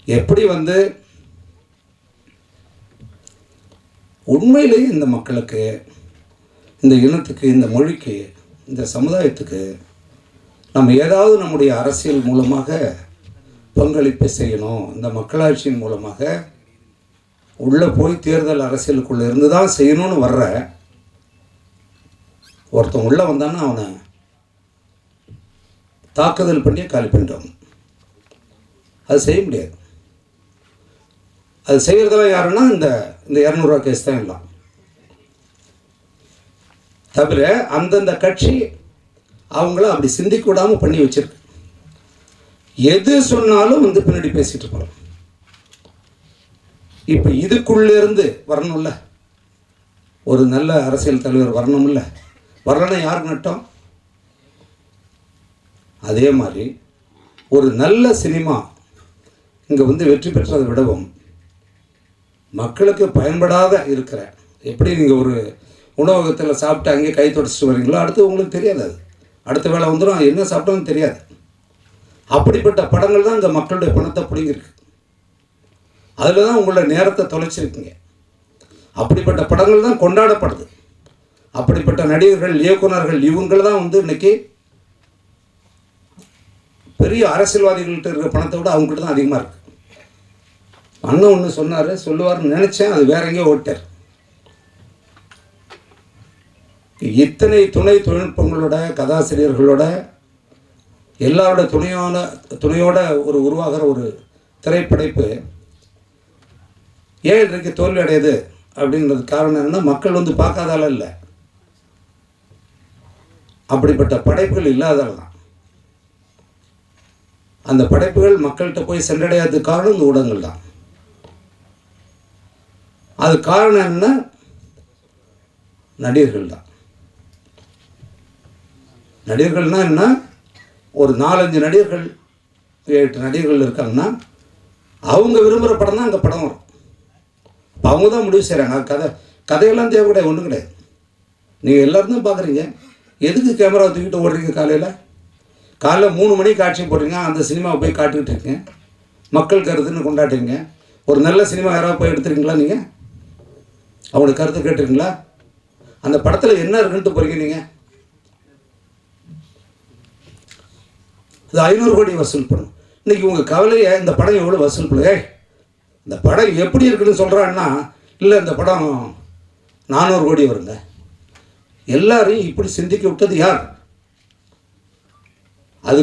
எப்படி உண்மையிலேயே இந்த மக்களுக்கு, இந்த இனத்துக்கு, இந்த மொழிக்கு, இந்த சமுதாயத்துக்கு நம்ம ஏதாவது நம்முடைய அரசியல் மூலமாக பங்களிப்பு செய்யணும், இந்த மக்களாட்சியின் மூலமாக உள்ளே போய் தேர்தல் அரசியலுக்குள்ளே இருந்து தான் செய்யணும்னு வர்ற ஒருத்தன் உள்ளே வந்தான்னா அவனை தாக்குதல் பண்ணி காலி பண்ணிட்டோம். அது செய்ய முடியாது. அது செய்கிறதெல்லாம் யாருன்னா இந்த 200 கேஸ் தான் எல்லாம். தவிர அந்தந்த கட்சி அவங்கள அப்படி சிந்திக்கூடாமல் பண்ணி வச்சிருக்கு. எது சொன்னாலும் பின்னாடி பேசிகிட்டு இருப்பாங்க. இப்போ இதுக்குள்ளேருந்து வரணும்ல, ஒரு நல்ல அரசியல் தலைவர் வரணும்ல. வரலன்னா யாருக்கு நட்டம்? அதே மாதிரி ஒரு நல்ல சினிமா இங்கே வெற்றி பெற்றதை விடவும் மக்களுக்கு பயன்படாத இருக்கிற, எப்படி நீங்கள் ஒரு உணவகத்தில் சாப்பிட்டு அங்கேயே கை தொடச்சிட்டு வரீங்களோ, அடுத்து உங்களுக்கு தெரியாது. அது அடுத்த வேளை வந்துடும், என்ன சாப்பிட்டோன்னு தெரியாது. அப்படிப்பட்ட படங்கள் தான் இங்கே மக்களுடைய பணத்தை பிடிங்கிருக்கு. அதில் தான் உங்களோட நேரத்தை தொலைச்சிருக்கீங்க. அப்படிப்பட்ட படங்கள் தான் கொண்டாடப்படுது. அப்படிப்பட்ட நடிகர்கள், இயக்குநர்கள், இவங்கள் தான் இன்றைக்கி பெரிய அரசியல்வாதிகள்கிட்ட இருக்கிற பணத்தை விட அவங்ககிட்ட தான் அதிகமாக இருக்குது. அண்ணன் ஒன்று சொல்லுவார்னு நினச்சேன், அது வேற எங்கேயோ ஓட்டார். இத்தனை துணை தொழில்நுட்பங்களோட, கதாசிரியர்களோட, எல்லாரோட துணையோட உருவாகிற ஒரு திரைப்படைப்பு ஏன் இன்றைக்கு தோல்வி அடையுது அப்படின்றது காரணம் என்னென்னா, மக்கள் பார்க்காதால இல்லை, அப்படிப்பட்ட படைப்புகள் இல்லாதால தான். அந்த படைப்புகள் மக்கள்கிட்ட போய் சென்றடையாததுக்கு காரணம் இந்த ஊடகங்கள் தான். அது காரணம் என்ன? நடிகர்கள் தான். நடிகர்கள்னால் என்ன? ஒரு 4-5 நடிகர்கள், 8 நடிகர்கள் இருக்காங்கன்னா அவங்க விரும்புகிற படம் தான் அங்கே படம் வரும். அவங்க தான் முடிவு செய்கிறாங்க. கதையெல்லாம் தேவை கிடையாது, ஒன்றும் கிடையாது. நீங்கள் எல்லோரும் தான் பார்க்குறீங்க. எதுக்கு கேமரா தூக்கிட்டு ஓடுறீங்க? காலைல 3 மணிக்கு காட்சி போடுறீங்க, அந்த சினிமாவை போய் காட்டிக்கிட்டு இருக்கீங்க, மக்கள் கருத்துன்னு கொண்டாடுறீங்க. ஒரு நல்ல சினிமா யாராவது போய் எடுத்துறீங்களா? நீங்கள் அவங்களுக்கு கருத்து கேட்டுருங்களா? அந்த படத்தில் என்ன இருக்குன்ட்டு போகிறீங்க நீங்கள்? அது 500 கோடி வசூல் பண்ணும். இன்றைக்கி உங்கள் கவலையை இந்த படம் எவ்வளோ வசூல் பண்ணுங்க, இந்த படம் எப்படி இருக்குன்னு சொல்கிறான்னா, இல்லை இந்த படம் 400 கோடி வருங்க. எல்லாரையும் இப்படி சிந்திக்க விட்டது யார்?